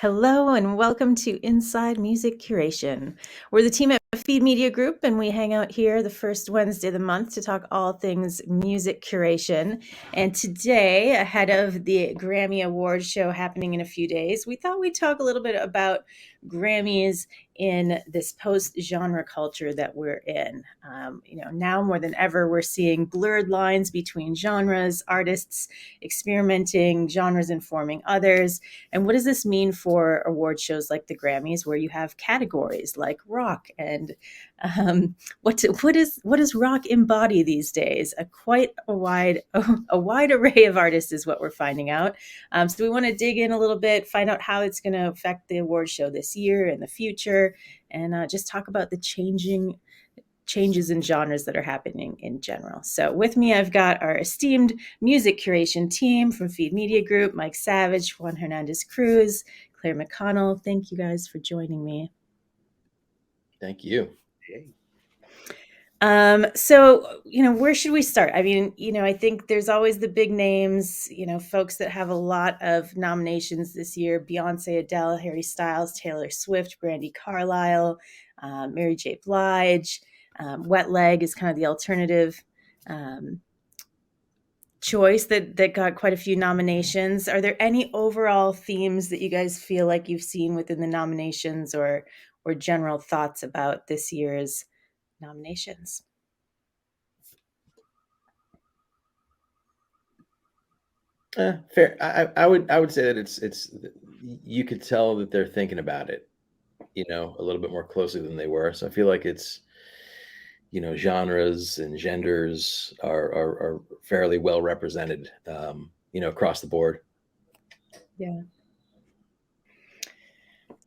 Hello and welcome to Inside Music Curation. We're the team at Feed Media Group and we hang out here the first Wednesday of the month to talk all things music curation. And today, ahead of the Grammy Awards show happening in a few days, we thought we'd talk a little bit about Grammys in this post-genre culture that we're in. Now more than ever, we're seeing blurred lines between genres, artists experimenting, genres informing others. And what does this mean for award shows like the Grammys, where you have categories like rock and what does rock embody these days? A wide array of artists is what we're finding out. So we want to dig in a little bit, find out how it's going to affect the award show this year and the future, and just talk about the changes in genres that are happening in general. So with me, I've got our esteemed music curation team from Feed Media Group, Mike Savage, Juan Hernandez Cruz, Claire McConnell. Thank you guys for joining me. Thank you. Where should we start? I mean, I think there's always the big names, folks that have a lot of nominations this year: Beyonce, Adele, Harry Styles, Taylor Swift, Brandi Carlile, Mary J. Blige. Wet Leg is kind of the alternative choice that got quite a few nominations. Are there any overall themes that you guys feel like you've seen within the nominations or general thoughts about this year's nominations? Fair. I would say that it's you could tell that they're thinking about it, a little bit more closely than they were. So I feel like it's, genres and genders are fairly well represented, across the board. Yeah.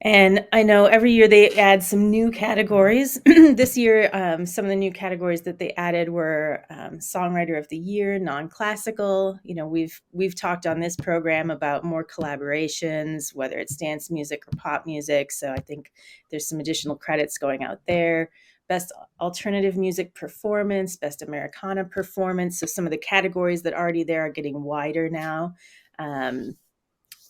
And I know every year they add some new categories. This year, some of the new categories that they added were Songwriter of the Year, non-classical. We've talked on this program about more collaborations, whether it's dance music or pop music. So I think there's some additional credits going out there. Best alternative music performance, best Americana performance. So some of the categories that are already there are getting wider now.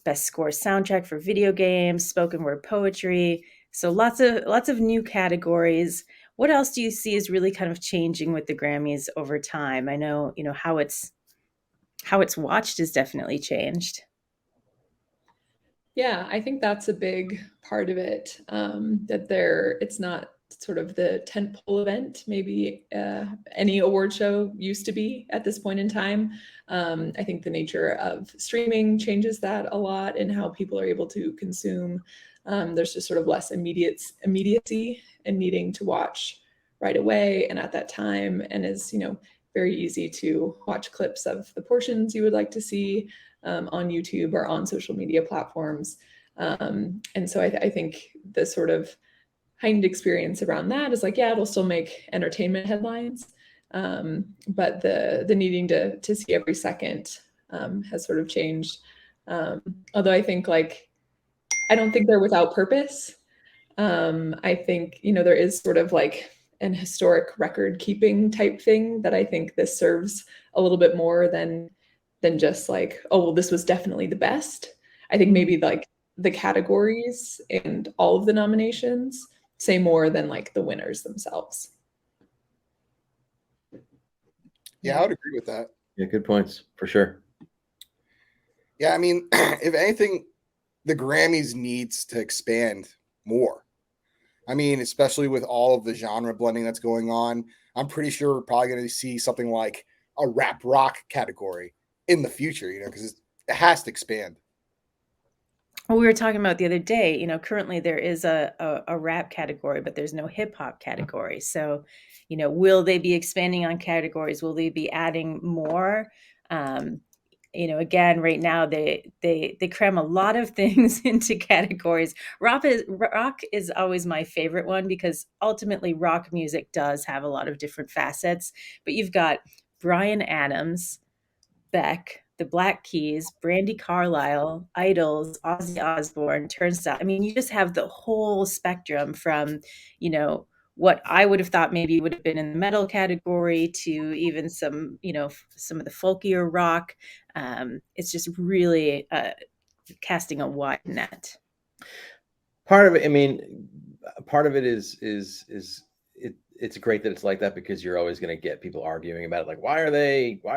Best score soundtrack for video games, spoken word poetry. So lots of new categories. What else do you see is really kind of changing with the Grammys over time? I know, how it's watched has definitely changed. Yeah, I think that's a big part of it. It's not sort of the tentpole event maybe any award show used to be at this point in time. I think the nature of streaming changes that a lot in how people are able to consume. There's just sort of less immediacy and needing to watch right away and at that time, and is very easy to watch clips of the portions you would like to see on YouTube or on social media platforms. And so I think the sort of heightened experience around that is like, yeah, it'll still make entertainment headlines. But the needing to see every second has sort of changed. Although I think I don't think they're without purpose. I think, there is sort of like an historic record keeping type thing that I think this serves a little bit more than just like, oh, well, this was definitely the best. I think maybe like the categories and all of the nominations say more than like the winners themselves. Yeah, I would agree with that. Yeah, good points for sure. Yeah, I mean, if anything, the Grammys needs to expand more. I mean, especially with all of the genre blending that's going on, I'm pretty sure we're probably going to see something like a rap rock category in the future, because it has to expand. Well, we were talking about the other day, currently there is a rap category, but there's no hip hop category. So, will they be expanding on categories? Will they be adding more? Again, right now they cram a lot of things into categories. Rock is always my favorite one because ultimately rock music does have a lot of different facets. But you've got Bryan Adams, Beck, the Black Keys, Brandi Carlile, Idols, Ozzy Osbourne, Turnstile. I mean, you just have the whole spectrum from, what I would have thought maybe would have been in the metal category to even some, some of the folkier rock. It's just really casting a wide net. Part of it, I mean, part of it is it's great that it's like that, because you're always going to get people arguing about it, like, why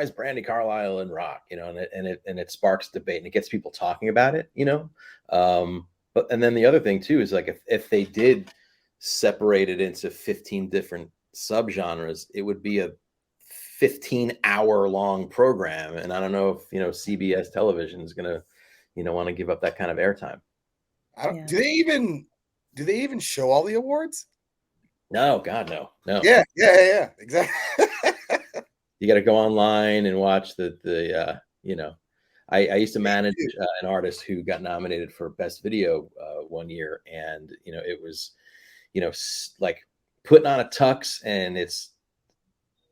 is Brandy Carlisle in rock, and it sparks debate and it gets people talking about it, but and then the other thing too is, like, if they did separate it into 15 different subgenres, it would be a 15-hour long program, and I don't know if CBS television is going to want to give up that kind of airtime. Do they even show all the awards? No, God, no. Yeah, exactly. You got to go online and watch I used to manage an artist who got nominated for Best Video one year, and it was like putting on a tux, and it's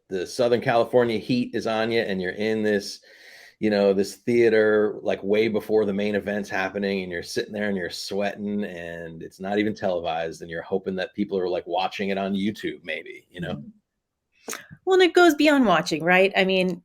the Southern California heat is on you, and you're in this this theater, like, way before the main event's happening, and you're sitting there and you're sweating, and it's not even televised, and you're hoping that people are, like, watching it on YouTube, maybe. Well, and it goes beyond watching, right? I mean,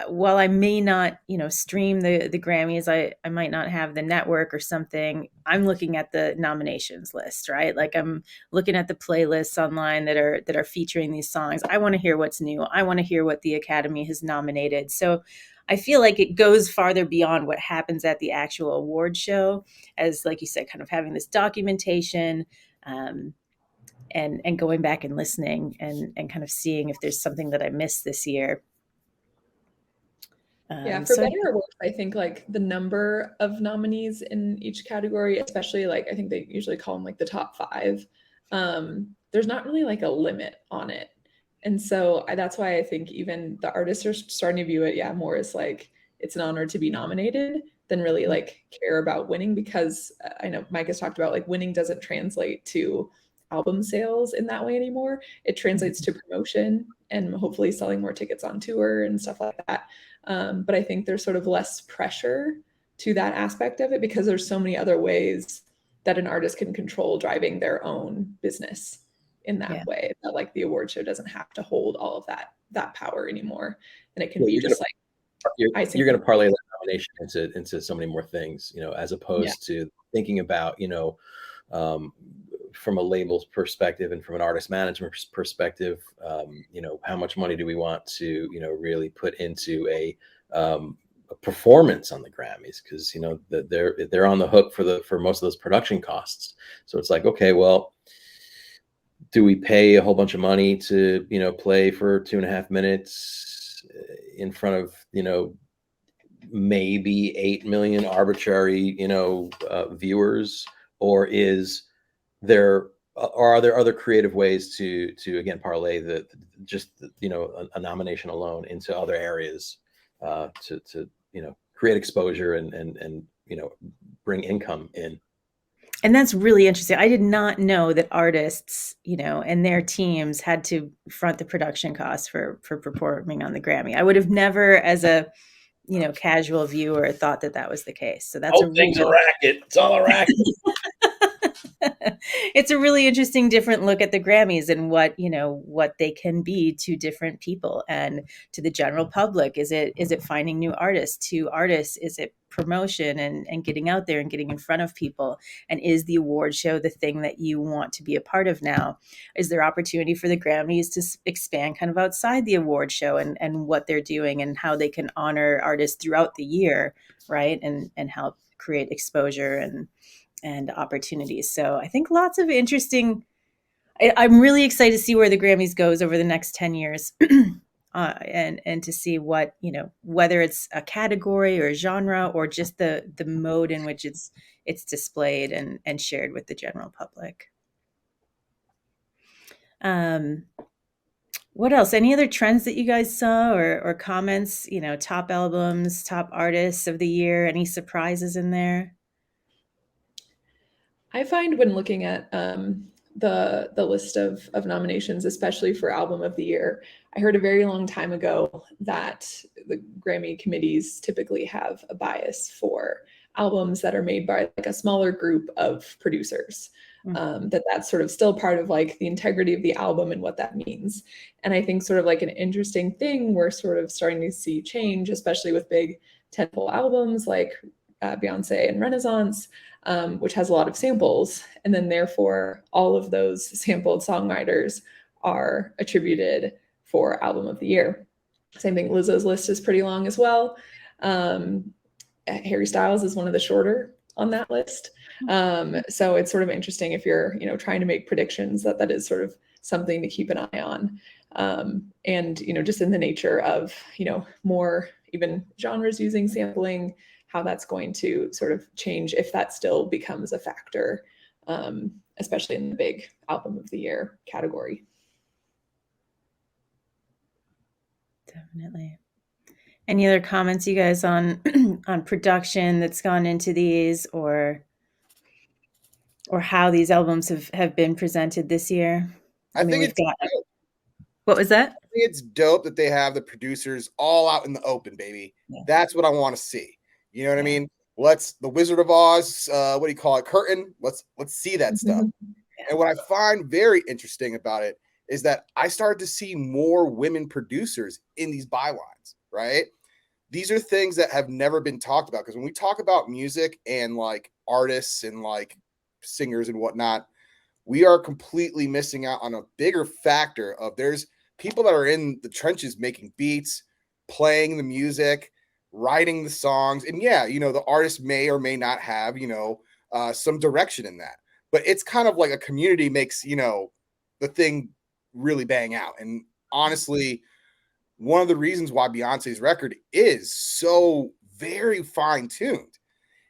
while I may not, stream the Grammys, I might not have the network or something. I'm looking at the nominations list, right? Like, I'm looking at the playlists online that are featuring these songs. I want to hear what's new. I want to hear what the Academy has nominated. So I feel like it goes farther beyond what happens at the actual award show, as, like you said, kind of having this documentation, and going back and listening and kind of seeing if there's something that I missed this year. For better or worse, I think, like, the number of nominees in each category, especially, like, I think they usually call them, like, the top 5. There's not really, like, a limit on it. And so that's why I think even the artists are starting to view it, more as, like, it's an honor to be nominated than really, like, care about winning, because I know Mike has talked about, like, winning doesn't translate to album sales in that way anymore. It translates to promotion and hopefully selling more tickets on tour and stuff like that. But I think there's sort of less pressure to that aspect of it, because there's so many other ways that an artist can control driving their own business in that way, that, like, the award show doesn't have to hold all of that power anymore, and it can be just you're going to parlay that nomination into so many more things, as opposed to thinking about from a label's perspective and from an artist management perspective, how much money do we want to really put into a performance on the Grammys, because they're on the hook for most of those production costs. So it's like, okay, well, do we pay a whole bunch of money to play for 2.5 minutes in front of maybe 8 million arbitrary viewers, or are there other creative ways to again parlay a nomination alone into other areas to create exposure and bring income in? And that's really interesting. I did not know that artists, and their teams had to front the production costs for performing on the Grammy. I would have never, as a casual viewer, thought that was the case. So that's a racket. It's all a racket. It's a really interesting, different look at the Grammys and what they can be to different people and to the general public. Is it finding new artists? To artists, is it promotion and getting out there and getting in front of people? And is the award show the thing that you want to be a part of now? Is there opportunity for the Grammys to expand kind of outside the award show and what they're doing and how they can honor artists throughout the year, right? And help create exposure and opportunities. So I think lots of interesting. I'm really excited to see where the Grammys goes over the next 10 years, and to see what whether it's a category or a genre or just the mode in which it's displayed and shared with the general public. What else? Any other trends that you guys saw or comments? Top albums, top artists of the year. Any surprises in there? I find when looking at the list of nominations, especially for album of the year, I heard a very long time ago that the Grammy committees typically have a bias for albums that are made by, like, a smaller group of producers. That's sort of still part of, like, the integrity of the album and what that means. And I think sort of like an interesting thing we're sort of starting to see change, especially with big tentpole albums like Beyonce and Renaissance, which has a lot of samples. And then therefore, all of those sampled songwriters are attributed for Album of the Year. Same thing, Lizzo's list is pretty long as well. Harry Styles is one of the shorter on that list. So it's sort of interesting if you're, trying to make predictions, that is sort of something to keep an eye on. And, just in the nature of, more even genres using sampling, how that's going to sort of change if that still becomes a factor, especially in the big Album of the Year category. Definitely. Any other comments, you guys, on on production that's gone into these, or how these albums have been presented this year? I think we've it's got. What was that? I think it's dope that they have the producers all out in the open, baby. Yeah. That's what I want to see. You know what I mean? Let's the Wizard of Oz, what do you call it? Curtain. Let's see that stuff. And what I find very interesting about it is that I started to see more women producers in these bylines, right? These are things that have never been talked about, because when we talk about music and like artists and like singers and whatnot, we are completely missing out on a bigger factor of there's people that are in the trenches making beats, playing the music, writing the songs. And yeah, the artist may or may not have, some direction in that, but it's kind of like a community makes, the thing really bang out. And honestly, one of the reasons why Beyonce's record is so very fine-tuned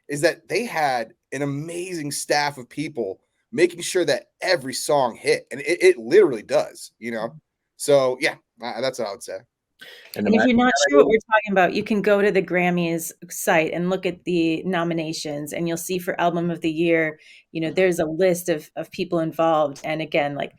is that they had an amazing staff of people making sure that every song hit. And it literally does, So yeah, that's what I would say. And if you're not sure what we're talking about, you can go to the Grammys site and look at the nominations, and you'll see for Album of the Year, there's a list of people involved. And again, like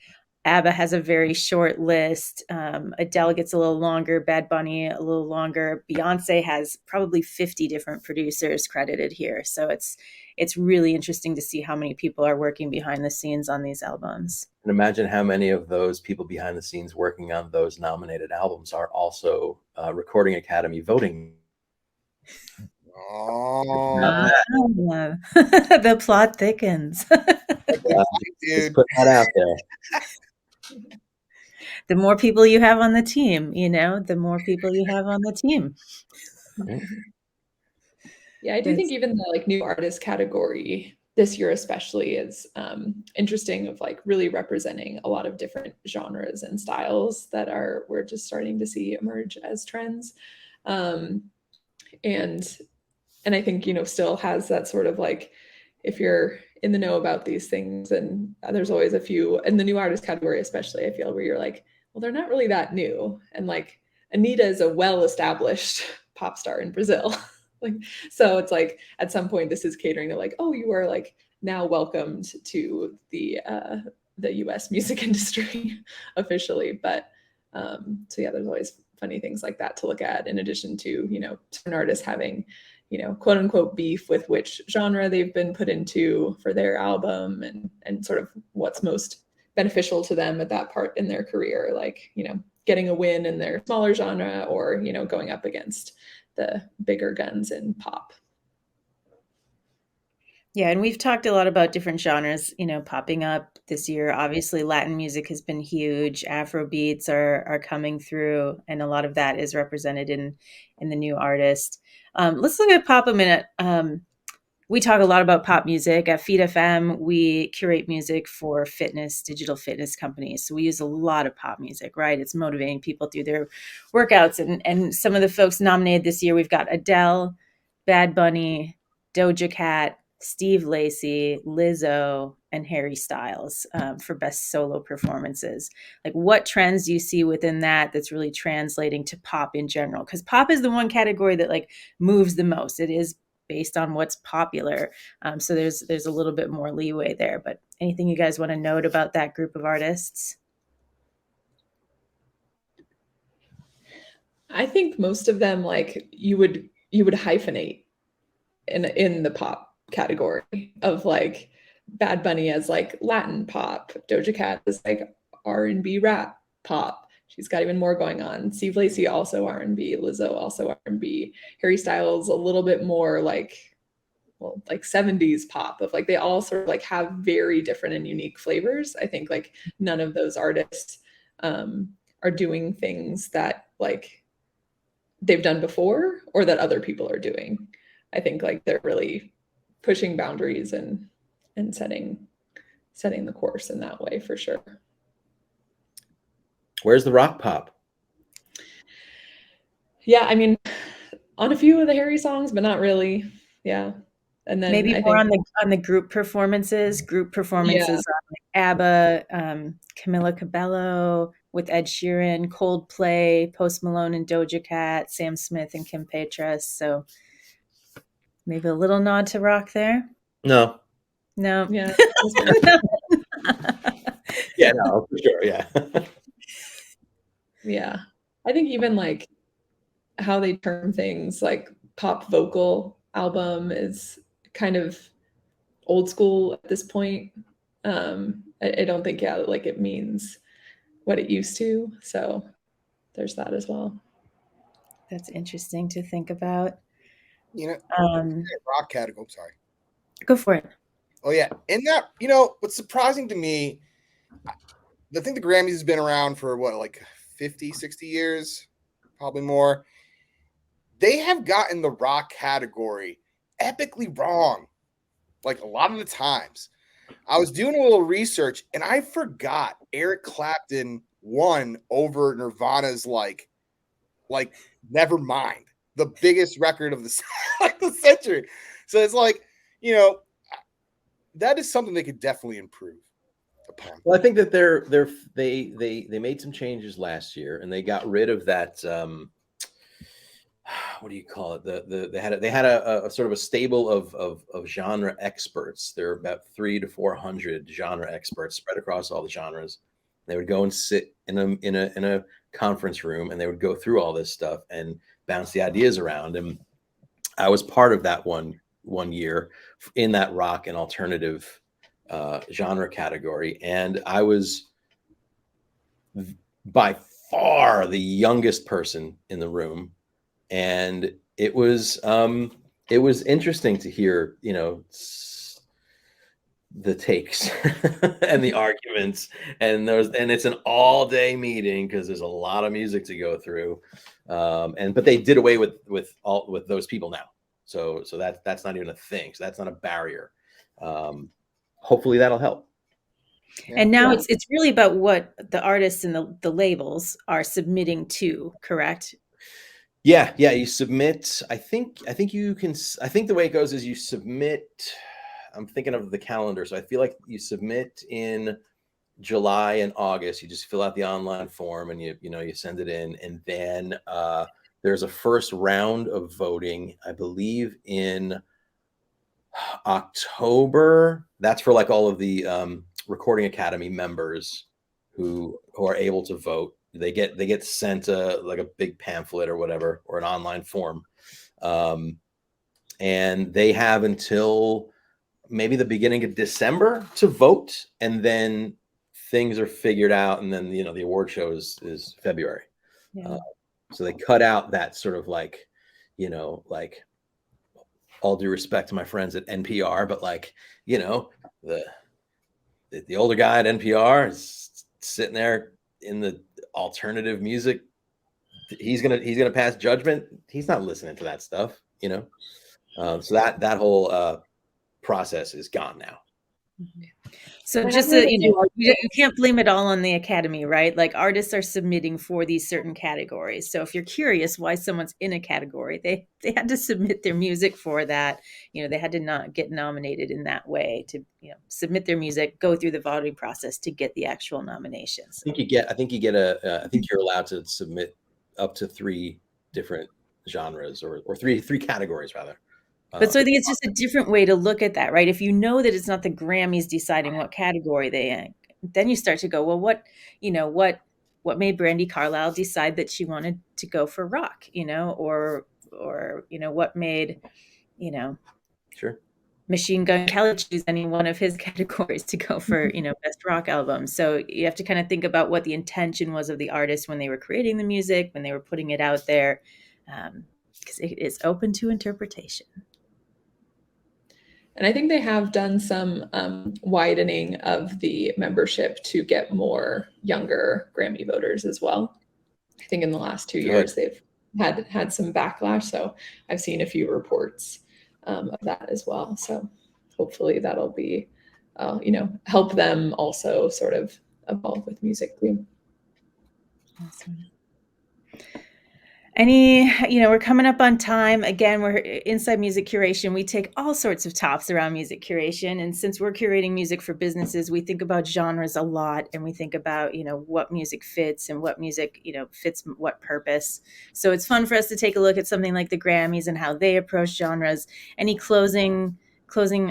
ABBA has a very short list. Adele gets a little longer, Bad Bunny a little longer. Beyonce has probably 50 different producers credited here. So it's really interesting to see how many people are working behind the scenes on these albums. And imagine how many of those people behind the scenes working on those nominated albums are also Recording Academy voting. Oh, the plot thickens. Just put that out there. The more people you have on the team, the more people you have on the team. Yeah, I do think even the new artist category this year especially is interesting, of really representing a lot of different genres and styles that we're just starting to see emerge as trends. And I think, still has that sort of if you're in the know about these things, and there's always a few in the new artist category, especially, I feel, where you're well, they're not really that new. And Anita is a well-established pop star in Brazil. So it's at some point this is catering to oh, you are now welcomed to the US music industry officially. But so yeah, there's always funny things like that to look at, in addition to certain artists having quote unquote beef with which genre they've been put into for their album, and sort of what's most beneficial to them at that part in their career, getting a win in their smaller genre, or going up against the bigger guns in pop. Yeah, and we've talked a lot about different genres, popping up this year. Obviously, Latin music has been huge. Afro beats are coming through, and a lot of that is represented in the new artist. Let's look at pop a minute. We talk a lot about pop music. At Feed FM, we curate music for digital fitness companies. So we use a lot of pop music, right? It's motivating people through their workouts. And some of the folks nominated this year, we've got Adele, Bad Bunny, Doja Cat, Steve Lacy, Lizzo, and Harry Styles for best solo performances. What trends do you see within that's really translating to pop in general? Because pop is the one category that moves the most. It is based on what's popular. So there's a little bit more leeway there. But anything you guys want to note about that group of artists? I think most of them, you would hyphenate in the pop category of Bad Bunny as Latin pop, Doja Cat is R&B rap pop. She's got even more going on. Steve Lacy also R&B, Lizzo also R&B, Harry Styles a little bit more like 70s pop of like they all sort of like have very different and unique flavors. I think like none of those artists are doing things that like they've done before or that other people are doing. I think like they're really pushing boundaries and setting the course in that way for sure. Where's the rock pop? Yeah, I mean, on a few of the Harry songs, but not really. Yeah. And then Maybe I more think on the group performances yeah, on like ABBA, Camila Cabello with Ed Sheeran, Coldplay, Post Malone and Doja Cat, Sam Smith and Kim Petras. So maybe a little nod to rock there. No. No. yeah. Yeah, no, for sure. Yeah. Yeah. I think even like how they term things like pop vocal album is kind of old school at this point. I don't think, yeah, like it means what it used to. So there's that as well. That's interesting to think about. You know, Um, rock category. Sorry. Go for it. Oh yeah, in that, you know, what's surprising to me, I think the Grammys has been around for what, like 50, 60 years, probably more. They have gotten the rock category epically wrong, like a lot of the times. I was doing a little research and I forgot Eric Clapton won over Nirvana's like Nevermind, the biggest record of the like the century. So it's like, you know, that is something they could definitely improve upon. Well, I think that they made some changes last year, and they got rid of that. What do you call it? They had a sort of a stable of genre experts. There are about 300 to 400 genre experts spread across all the genres. They would go and sit in a conference room, and they would go through all this stuff and bounce the ideas around. And I was part of that one year in that rock and alternative genre category, and I was by far the youngest person in the room, and it was interesting to hear, you know, the takes and the arguments, and it's an all-day meeting because there's a lot of music to go through, but they did away with those people now, so that's not even a thing, so that's not a barrier. Hopefully that'll help. And now it's really about what the artists and the labels are submitting to, correct? Yeah, you submit. I think you can. I think the way it goes is you submit. I'm thinking of the calendar, so I feel like you submit in July and August. You just fill out the online form and you send it in, and then there's a first round of voting, I believe, in October. That's for like all of the Recording Academy members who are able to vote. They get sent like a big pamphlet or whatever, or an online form, and they have until maybe the beginning of December to vote, and then things are figured out, and then the award show is February. Yeah. So they cut out that sort of like, like, all due respect to my friends at NPR, but like, the older guy at NPR is sitting there in the alternative music. He's gonna pass judgment. He's not listening to that stuff, so that whole process is gone now. So just so you can't blame it all on the Academy, right? Like artists are submitting for these certain categories. So if you're curious why someone's in a category, they had to submit their music for that. They had to not get nominated in that way to submit their music, go through the voting process to get the actual nominations. I think you're allowed to submit up to 3 different genres or three categories rather. But so I think it's just a different way to look at that, right? If you know that it's not the Grammys deciding what category they in, then you start to go, well, what made Brandi Carlile decide that she wanted to go for rock, or what made, Sure, Machine Gun Kelly choose any one of his categories to go for, best rock album. So you have to kind of think about what the intention was of the artist when they were creating the music, when they were putting it out there, because it is open to interpretation. And I think they have done some widening of the membership to get more younger Grammy voters as well. I think in the last 2 years they've had some backlash. So I've seen a few reports of that as well. So hopefully that'll be, help them also sort of evolve with music too. Awesome. We're coming up on time. Again, we're Inside Music Curation. We take all sorts of tops around music curation. And since we're curating music for businesses, we think about genres a lot, and we think about, what music fits and what music, fits what purpose. So it's fun for us to take a look at something like the Grammys and how they approach genres. Any closing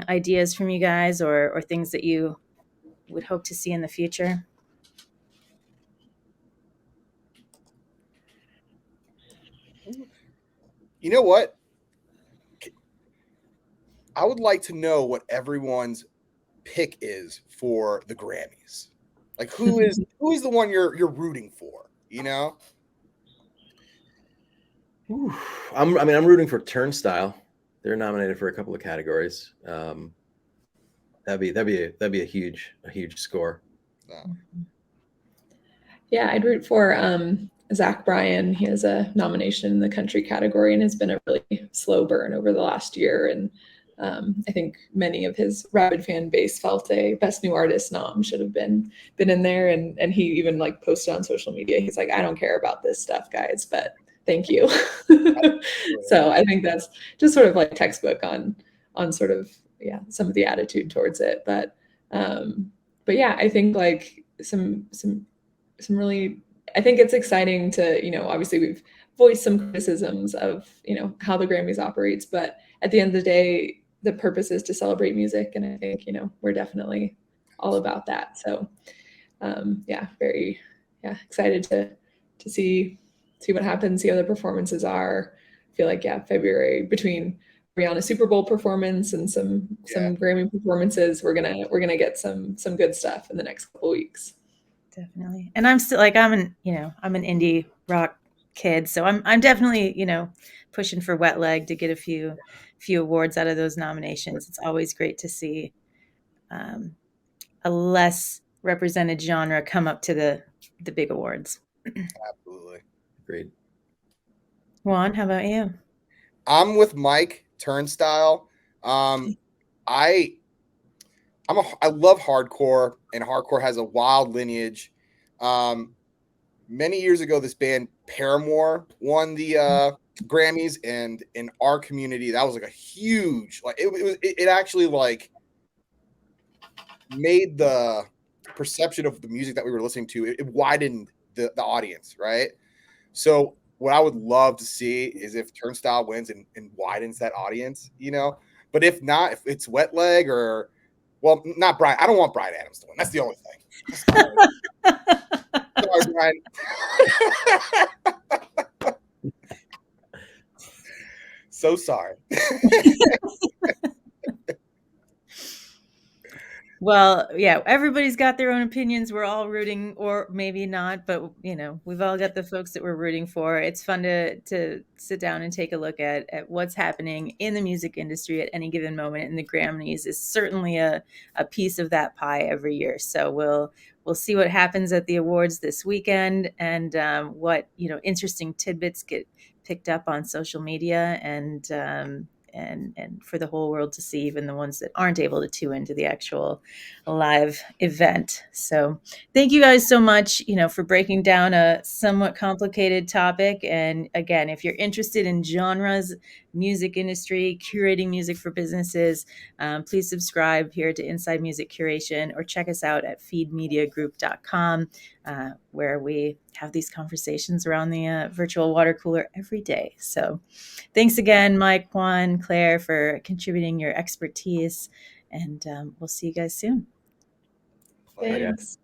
ideas from you guys, or things that you would hope to see in the future? You know what? I would like to know what everyone's pick is for the Grammys. Like who is the one you're rooting for? I'm rooting for Turnstile. They're nominated for a couple of categories. That'd be a huge score. Yeah, I'd root for Zach Bryan. He has a nomination in the country category and has been a really slow burn over the last year. And I think many of his rabid fan base felt a Best New Artist nom should have been in there. And he even posted on social media. He's like, I don't care about this stuff, guys, but thank you. So I think that's just sort of textbook on sort of some of the attitude towards it. But yeah, I think some really, I think it's exciting to, obviously we've voiced some criticisms of, how the Grammys operates, but at the end of the day, the purpose is to celebrate music. And I think, we're definitely all about that. So very excited to see what happens, see how the performances are. I feel like, February, between Rihanna's Super Bowl performance and some Grammy performances, we're gonna get some good stuff in the next couple of weeks. Definitely. And I'm still I'm an indie rock kid, so I'm definitely, pushing for Wet Leg to get a few awards out of those nominations. It's always great to see a less represented genre come up to the big awards. Absolutely. Agreed. Juan, how about you? I'm with Mike. Turnstile. I love hardcore, and hardcore has a wild lineage. Many years ago, this band Paramore won the Grammys, and in our community, that was a huge it actually made the perception of the music that we were listening to. It widened the audience, right? So what I would love to see is if Turnstile wins and widens that audience, But if not, if it's Wet Leg or, well, not Brian. I don't want Brian Adams to win. That's the only thing. Sorry, Brian. So sorry. Well, yeah, everybody's got their own opinions. We're all rooting, or maybe not, but we've all got the folks that we're rooting for. It's fun to sit down and take a look at what's happening in the music industry at any given moment. And the Grammys is certainly a piece of that pie every year. So we'll see what happens at the awards this weekend, and what interesting tidbits get picked up on social media, and for the whole world to see, even the ones that aren't able to tune into the actual live event. So thank you guys so much, for breaking down a somewhat complicated topic. And again, if you're interested in genres, music industry, curating music for businesses, please subscribe here to Inside Music Curation, or check us out at feedmediagroup.com, where we have these conversations around the virtual water cooler every day. So thanks again, Mike, Juan, Claire, for contributing your expertise, and we'll see you guys soon. Thanks.